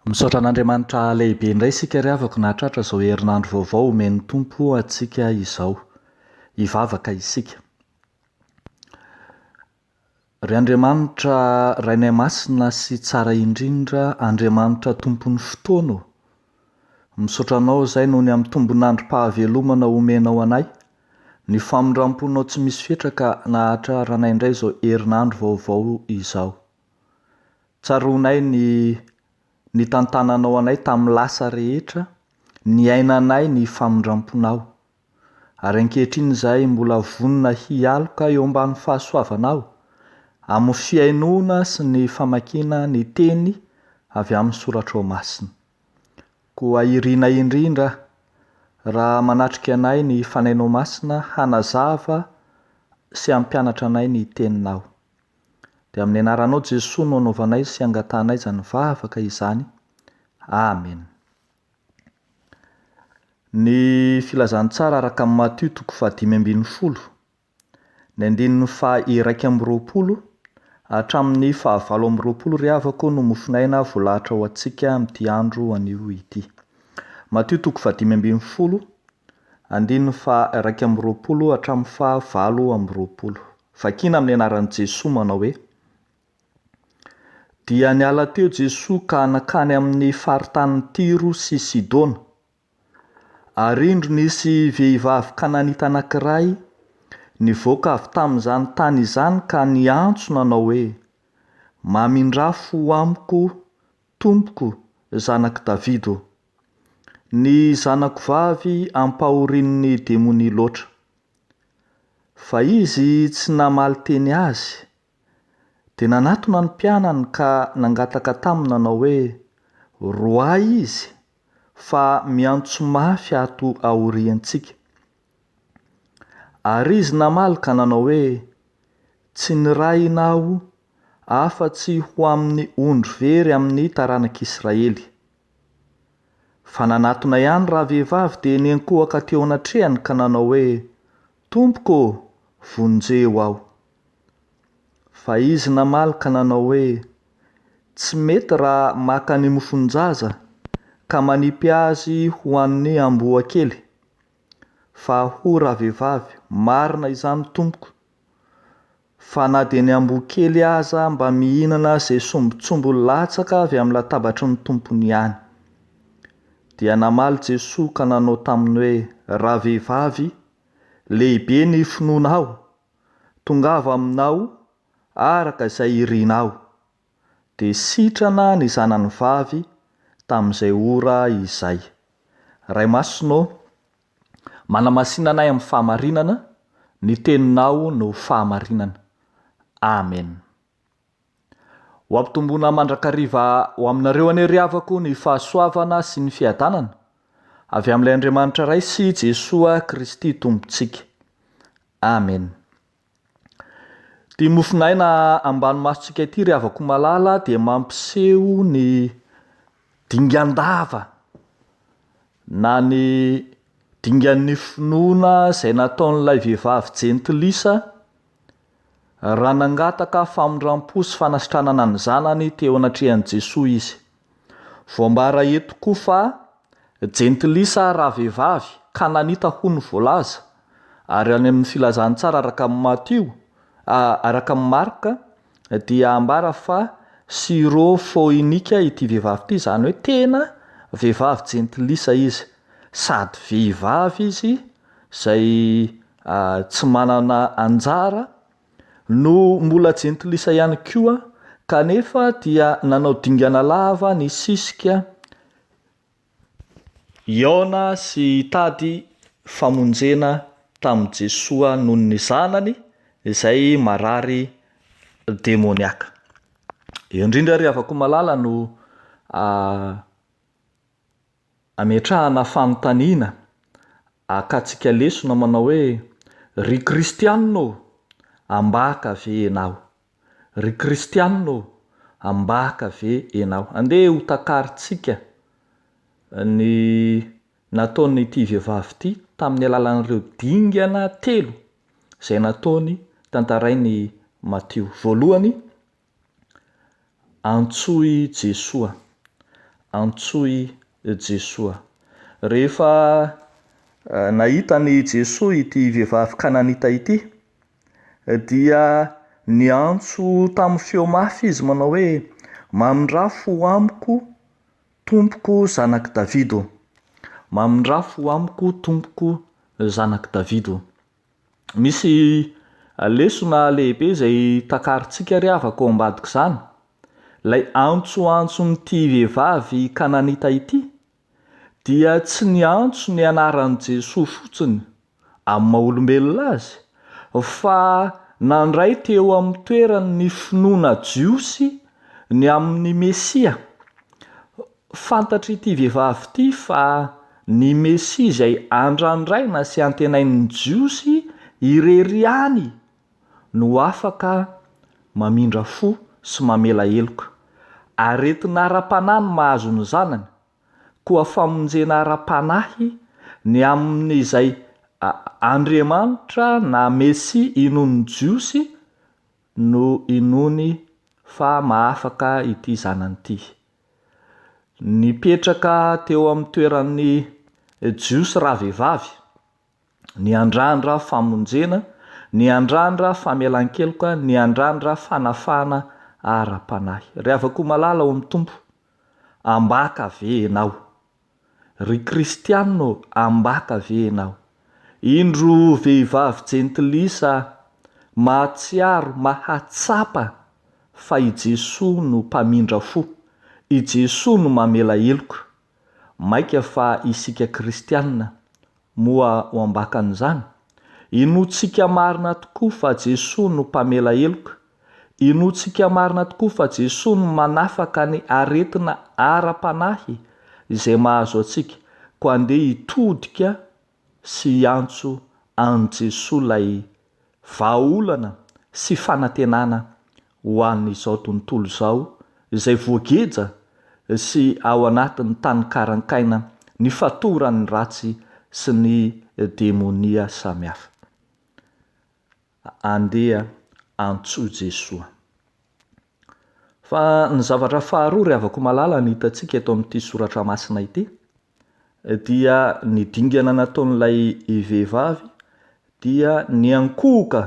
Misaotra an'Andriamanitra lehibe indray isika ry havako nahatratra izao herinandro vaovao omeny Tompo antsika izao. Hivavaka isika. Ry Andriamanitra Rainay Masina sy tsara indrindra, Andriamanitra tompon'ny fotoana. Misaotra anao izay noho ny amin'ny tombon'androm-pahavelomana omenao anay, ny famindramponao tsy misy fetraka nahatrara anay indray izao herinandro vaovao izao. Tsaronay ny tantananao anay tamin'ny lasa rehetra, ny ainanay ny famindramponao. Ary ankehitriny izay mbola vonona hialoka eo ambany fahasoavanao, amin'ny fiainoana sy ny famakiana ny teny avy amin'ny soratra masina. Koa irina indrindra raha manatrika anay ny fanainao masina hanazava sy hampianatra anay ny teninao. Dia amin'ny anaranao Jesosy no anaovanay sy angatanay izany vavaka izany. Amen. Ny filazantsara araka amin'ny Matthieu 5:20, ny 1:20 hatramin'ny 20 ry havako no mofinaina voalahatra ho antsika amin'ity andro anio ity. Matthieu 5:20, 1:20 hatramin'ny 20. Vakina amin'ny anaran'i Jesosy manao hoe: dia niala teo Jesosy ka nakany amin'ny faritanin'ny Tiro sy Sidona. Ary indro nisy vehivavy Kananita anankiray nivoaka avy tamin'izany tany izany ka niantso nanao hoe: mamindrafo amiko Tompoko, zanak' Davido. Ny zanako vavy ampahorin'ny demonia loatra. Fa izy tsy namaly teny azy. Dia nanatona ny mpianany ka nangataka taminy nanao hoe: roay izy, fa miantso mafy ato aoriantsika. Ary izy namaly ka nanao hoe: tsy nirahinao afa-tsy ho amin'ny ondry very amin'ny taranak'Israely. Fa nanatona ihany raha vehivavy dia niankohaka teo anatrehany ka nanao hoe: Tompoko, vonjeo aho. Fa izy namaly ka nanao hoe: tsy mety raha maka ny mofonjaza ka manipy azy ho an'ny amboa kely. Fa ho raha vehivavy, marina izany Tompoko. Fa na dia ny amboa kely aza mba mihinana izay sombotsombo latsaka avy amin'ny latabatry ny tompony ihany. Dia namaly Jesosy ka nanao taminy hoe: raha vehivavy, lehibe ny finoanao, tongava aminao araka izay irianao. Dia sitrana ny zanany vavy tamin'izay ora izay. Ray Masonao, manamasinana anay amin'ny fahamarinana, ny teninao no fahamarinana. Amen. Ho ampitomboana mandrakariva ho aminareo anie ry havako ny fahasoavana sy ny fiadanana avy amin'ilay Andriamanitra iray sy Jesosy Kristy Tompontsika. Amen. Ty mofinaina ambany masontsika ity ry havako malala dia mampiseho ny dingan-dava na ny dingan'ny finoana izay nataon'ilay vehivavy jentilisa raha nangataka famindram-po sy fanasitranana ny zanany teo anatrehan'i Jesosy izy. Voambara eto koa fa jentilisa raha vehivavy Kananita hono voalaza, ary any amin'ny filazantsara araka amin'ny Matthieu, araka amin'ny Marka dia ambara fa Sirofoninika ity vehivavy ity, izany hoe tena vehivavy jentilisa izy, sady vehivavy izy izay tsy manana anjara no mbola jentilisa ihany koa, kanefa dia nanao dingana lava ny sisika Iona sy tady famonjena tamin'i Jesosy noho ny zanany izay marary demoniaka. Indrindra ry havako malala no ametrahana fanontaniana akatsika lesona manao hoe: ry kristianina ambaka ve enao? Ry kristianina ambaka ve enao? Andeha ho takaritsika ny nataony ity vehivavy ity tamin'ny alalan'ireo dingana 3 izay nataony tantarainy Matthieu. Voalohany, antsoy Jesosy. antsoy Jesoa. Rehefa nahitany Jesoa ity vehivavy Kananita ity, dia niantso tamin'ny feo mafy izy manao hoe: mamindrafo amiko tompoko zanaky Davido, mamindrafo amiko tompoko zanaky Davido. Misy lesona lehibe zay takaritsika riavaka ao ambadika zany. Lay antsoantson'ity vehivavy Kananita ity dia tsy niantso ny anaran'i Jesoa fotsiny amin'ny maha-olombelona azy, fa nandray teo amin'ny toerany ny finoana jiosy ny amin'ny Mesia. Fantatry ity vehivavy ity fa ny Mesia izay andrandraina sy antenain'ny jiosy irery any no afaka mamindra fo sy mamela heloka. Aretina ara-panahy ny mahazo ny zanany, koa famonjena ara-panahy ny amin'izay Andriamanitra na Mesia inony jiosy no inony fa mahafaka ity zanany ity. Nipetraka teo amin'ny toeran'ny jiosy ravehivavy, niandrandra famonjena, niandrandra famelan-keloka, niandrandra fanafana ara-panahy. Riavako malala ao amin'ny tompo, ambaka ve ianao? Ry kristianina, ambaka ve ianao? Indro vehivavy jentilisa mahatsiaro, mahatsapa fa i Jesoa no mpamindra fo, i Jesoa no mamela heloka. Maika fa isika kristianina moa ho ambakan'izany. Inotsika marina tokoa fa Jesoa no mpamela heloka. Inotsika marina tokoa fa Jesoa no manafaka ny aretina ara-panahy izay mahazo atsika, ko andeha hitodika sy antso an Jesoa lay vahaolana sy fanantenana ho an'izao tontolo izao, izay voageja sy ao anatin'ny tany karankaina, ny fatoran'ny ratsy sy ny demonia samihafa. Andeha antso Jesoa. Fa ny zavatra faharoa riavako malala ny hitantsika eto amin'ity soratra masina ity, dia ny dingana nataon'ilay vehivavy dia niankohoka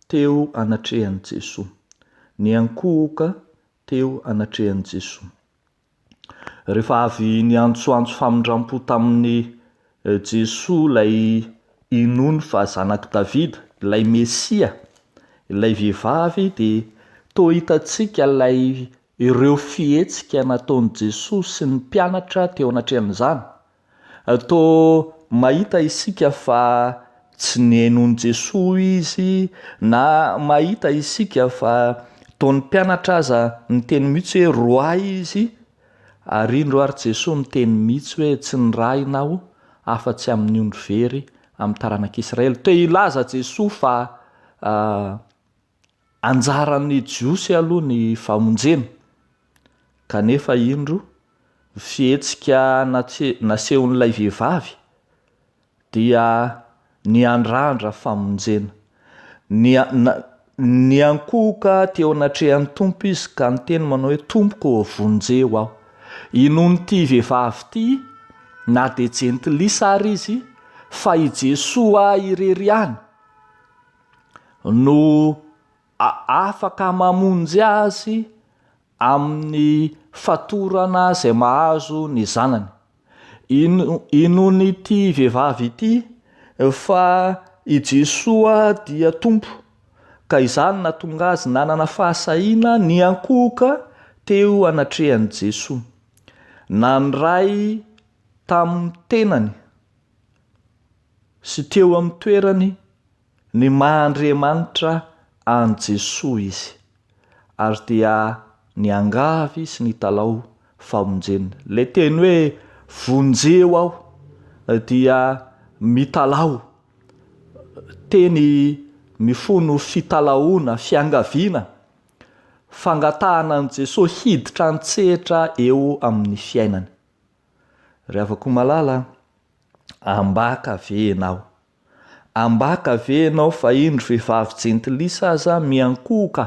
teo anatrehan'i Jesoa. Niankohoka teo anatrehan'i Jesoa. Rehefa avy niantsoantso famindram-po tamin'ny Jesoa lay inony fa zanaky Davida, lay Mesia, lay vehivavy, dia toa hitantsika lay ireo fihetsika nataon'i Jesoa sy ny mpianatra teo anatrehan'izany. Toa mahita isika fa tsy nihainon'i Jesoa izy, na mahita isika fa toa ny mpianatra aza niteny mihitsy hoe roay izy, ary indro ary Jesoa niteny mihitsy hoe tsy ny ray ianao afa-tsy amin'ny ondry very amin'ny taranak'Israely. Toa ilaza Jesoa fa anjaran'ny jiosy aloha ny famonjena, kanefa indro fihetsika nasehon'ilay vehivavy dia niandrandra famonjena, niankohoka teo anatrehan'ny tompo izy ka niteny manao hoe: tompoko, vonjeo aho. Inon'ity vehivavy ity, na dia jentilisa ary izy, fa i Jesoa irery any no afaka mamonjy azy amin'ny fatorana izay mahazo ny zanany. Inon'ity vehivavy ity, fa i Jesoa dia tompo, ka izany nahatonga azy nanana fahasahiana niankohoka teo anatrehan'i Jesoa. Nandray tamin'ny tenany sy teo amin'ny toerany ny Mahandriamanitra an Jesoa izy, ary dia niangavy sy nitalao famonjena. Lay teny hoe vonjeo aho dia mitalao, teny mifono fitalaona, fiangaviana, fangatahana an Jesoa hiditra an-tsehatra eo amin'ny fiainany. Riavako malala, ambaka ve ianao? Ambaka ve ianao fa indro vehivavy jentilisa aza miankohoka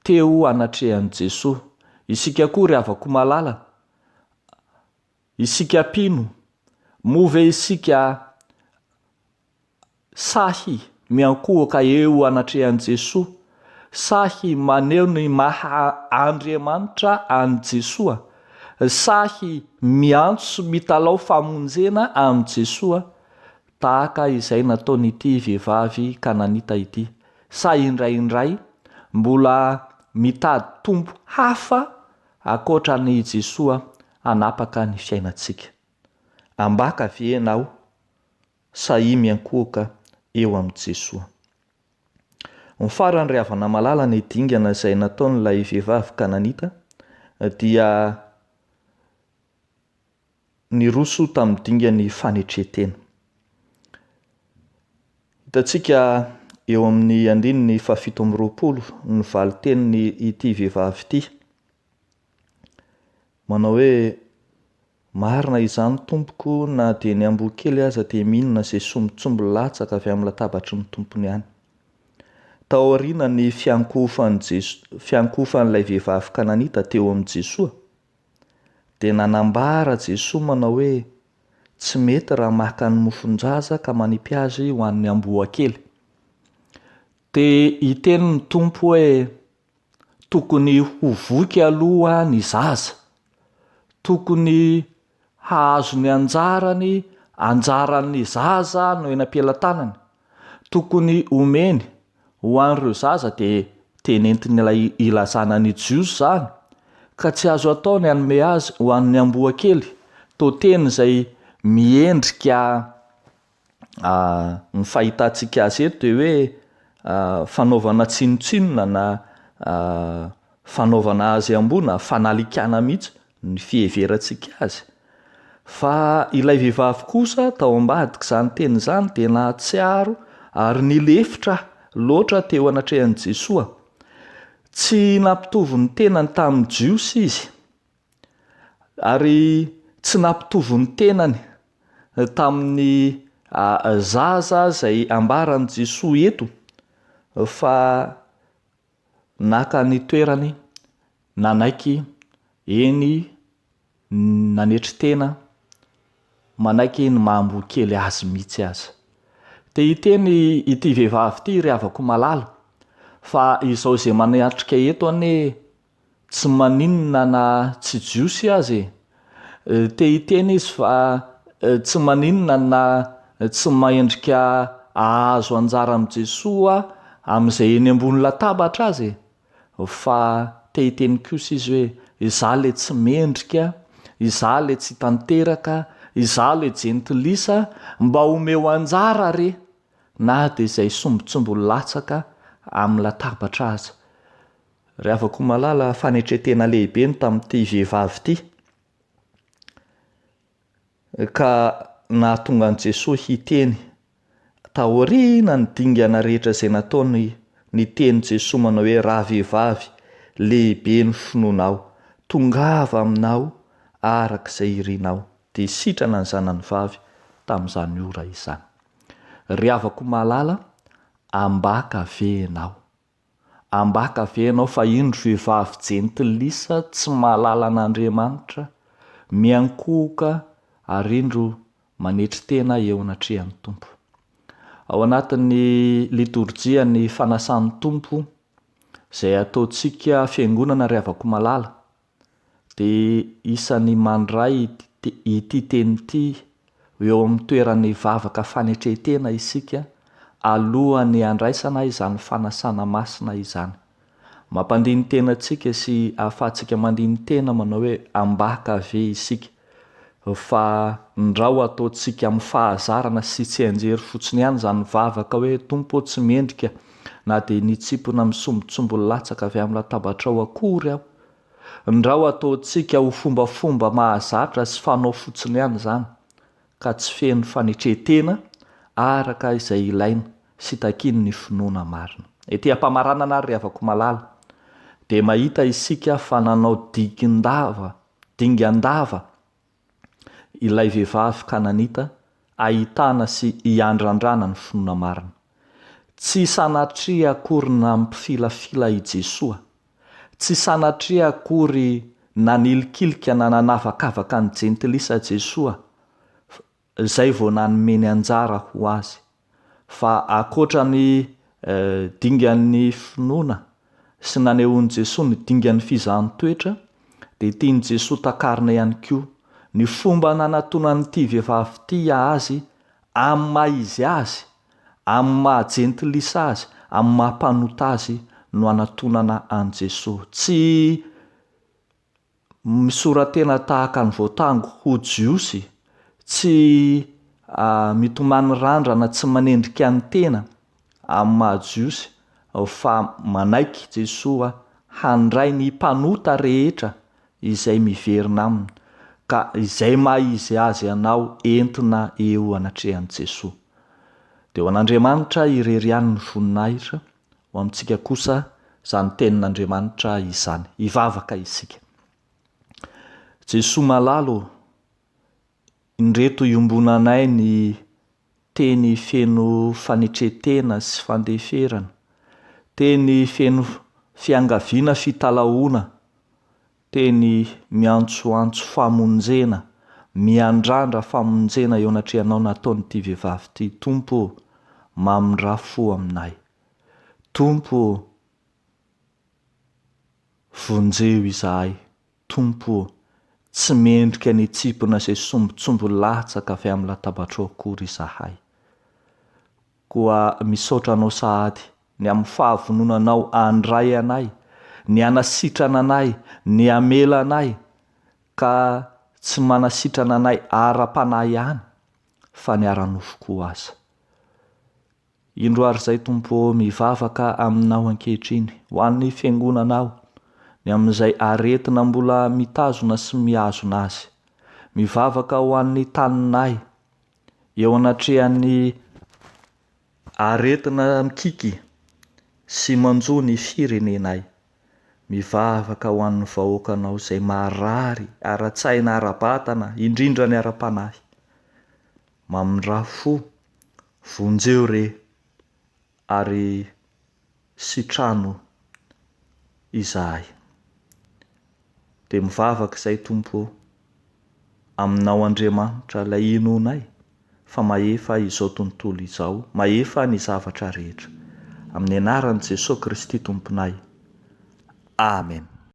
teo anatrehan'i Jesoa? Isika koa riavako malala, isika pino move isika sahy miankohaka eo anatrehan' Jesosy, sahy maneo ny maha Andriamanitra an' Jesosy, sahy miantso mitalao famonjena am' Jesosy, tahaka izay nataon'ity vehivavy Kananita ity. Sahy indraindray mbola mitady tompo hafa akoatran'ny Jesosy anapaka ny fiainantsika. Ambaka ve ianao sahy miankohaka eo am' Jesosy? Ny farany ry havana malala ny dingana izay nataon'ilay vehivavy Kananita dia niroso tamin'ny dingany fanetretena. Hitantsika eo amin'ny andininy 720 ny valiteniny ity vehivavy ity, manao hoe marina izany tompoko, na dia ny amboa kely aza dia mihinana izay sombotsombo latsaka avy amin'ny latabatry ny tompony ihany. Tao aoriana ny fiankofan'ilay vehivavy Kananita teo am' Jesosy, dia nanambara Jesosy manao hoe tsy mety raha maka ny mofon-jaza ka manipy azy ho an'ny amboa kely. Dia iteny ny tompo hoe tokony ho voky aloha ny zaza, tokony hahazo ny anjaran'ny zaza no eny am-pelantanany, tokony omeny ho an'ireo zaza dia tenentin'ilay ilazana ny jiosy zany, ka tsy azo atao ny anome azy ho an'ny amboa kely. Toteny izay miendrika ny fahitantsika azy eto dia hoe fanaovana tsinotsinona na fanaovana azy ambona, fanalikana mihitsy ny fiheverantsika azy. Fa ilay vehivavy kosa tao ambadika izany teny izany dia nahatsiaro ary nilefitra loatra teo anatrehan' Jesosy. Tsy nampitovy ny tenany tamin'ny jiosy izy, ary tsy nampitovy ny tenany tamin'ny zaza izay ambaran'i Jesosy eto, fa naka ny toerany nanaiky eny nanetri-tena, manaiky ny mahambo kely azy mihitsy aza. Dia iteny ity vehivavy ity ry havako malala fa izao izay manatrika eto anie tsy maninona na tsy jiosy azy, te iteny izy fa tsy maninona na tsy mahendrika ahazo anjara am' Jesosy amin'izay eny ambony latabatra azy, fa te hiteny kosa izy hoe izaho le tsy mendrika, izaho le tsy tanteraka, izaho le jentilisa mba homeo anjara re, na dia izay sombotsombo latsaka amin'ny latabatra aza. Ry havako malala, fanetretena lehibe no tamin'ity vehivavy ity, ka nahatonga an' Jesosy hiteny taoriana ny dingana rehetra izay nataony niteny Jesosy manao hoe raha vehivavy, lehibe ny finoanao, tongava aminao arak'izay irinao, dia sitrana ny zanany vavy tamin'izany ora izany. Ry havako malala, ambaka ve ianao? Ambaka ve ianao fa indro vehivavy jentilisa tsy mahalala an'Andriamanitra, miankohaka ary indro manetri-tena eo anatrehan'ny tompo. Ao anatin'ny liturjia ny fanasan'ny tompo izay ataontsika fiangonana ry havako malala, dia isan'ny mandray ity teny ity eo amin'ny toeran'ny vavaka fanetretena isika alohan'ny handraisana izany fanasana masina izany. Mampandiny tenantsika sy ahafahantsika mandiny tena manao hoe ambaka ve isika, fa ndrao ataontsika amin'ny fahazarana sy tsy anjery fotsiny ihany izany vavaka hoe tompo tsy mendrika, na dia nitsipona amin'ny sombotsombo latsaka avy amin'ny latabatra ao akory aho. Ndrao ataontsika ho fombafomba mahazatra sy fanao fotsiny ihany izany, ka tsy feno fanetretena araka izay ilaina sy takiny ny finoana marina. Ety am-pamaranana ry havako malala, dia mahita isika fa nanao dingan-dava ilay vehivavy Kananita ahitana sy hiandrandrana ny finoana marina. Tsy sanatria akory nampifilafila i Jesosy, tsy sanatria akory nanilikilika na nanavakavaka ny jentilisa Jesoa, zay vao nanomeny anjara ho azy. Fa akoatra ny dingan'ny finoana sy nanehoan'i Jesoa ny dingan'ny fizahan-toetra, dia tiany Jesoa takarina ihany koa ny fomba nanatonan'ity vehivavy ity azy amin'ny maha izy azy, amin'ny maha jentilisa azy, amin'ny maha mpanota azy no anatonana an Jesoa. Tsy misoratena tahaka ny voatango ho jiosy, tsy mitomany randrana, tsy manendrika ny tena amin'ny maha jiosy, fa manaiky Jesoa handray ny mpanota rehetra izay miverina aminy, ka izay maha izy azy ianao entina eo anatrehan'i Jesoa. Dia ho an'Andriamanitra irery ihany ny voninahitra, ho amintsika kosa izany tenin'Andriamanitra izany. Hivavaka isika. Jesoa malalo, indreto iombonanay ny teny feno fanetretena sy fandeferana, teny feno fiangaviana fitalahoana, teny miantsoantso famonjena, miandrandra famonjena eo anatrehanao nataon'ity vehivavy ity. Tompo, mamindra fo aminay. Tompo, vonjeo izahay. Tompo, tsy mendrika ny tsipona izay sombotsombo latsaka avy amin'ny latabatrao akory izahay. Koa misaotra anao sahady ny amin'ny fahavononanao andray anay, ny anasitrana anay, ny amela anay, ka tsy manasitrana anay ara-panahy ihany, fa ny ara-nofo koa aza. Indro ary izay Tompo, mivavaka aminao ankehitriny, ho an'ny fiangonanao, ny amin'izay aretina mbola mitazona sy mihazona azy. Mivavaka ho an'ny taninay, eo anatrehan'ny aretina mikiky sy manjo ny firenenay. Mivavaka ho an'ny vahoakanao izay marary, ara-tsaina, ara-batana, indrindra ny ara-panahy. Mamindra fo, vonjeo re, ary sitrano izahay. Dia mivavaka izay Tompo aminao Andriamanitra ilay inonay, fa maefa izao tontolo izao, maefa ny zavatra rehetra. Amin'ny anaran'i Jesosy Kristy Tomponay. Amen.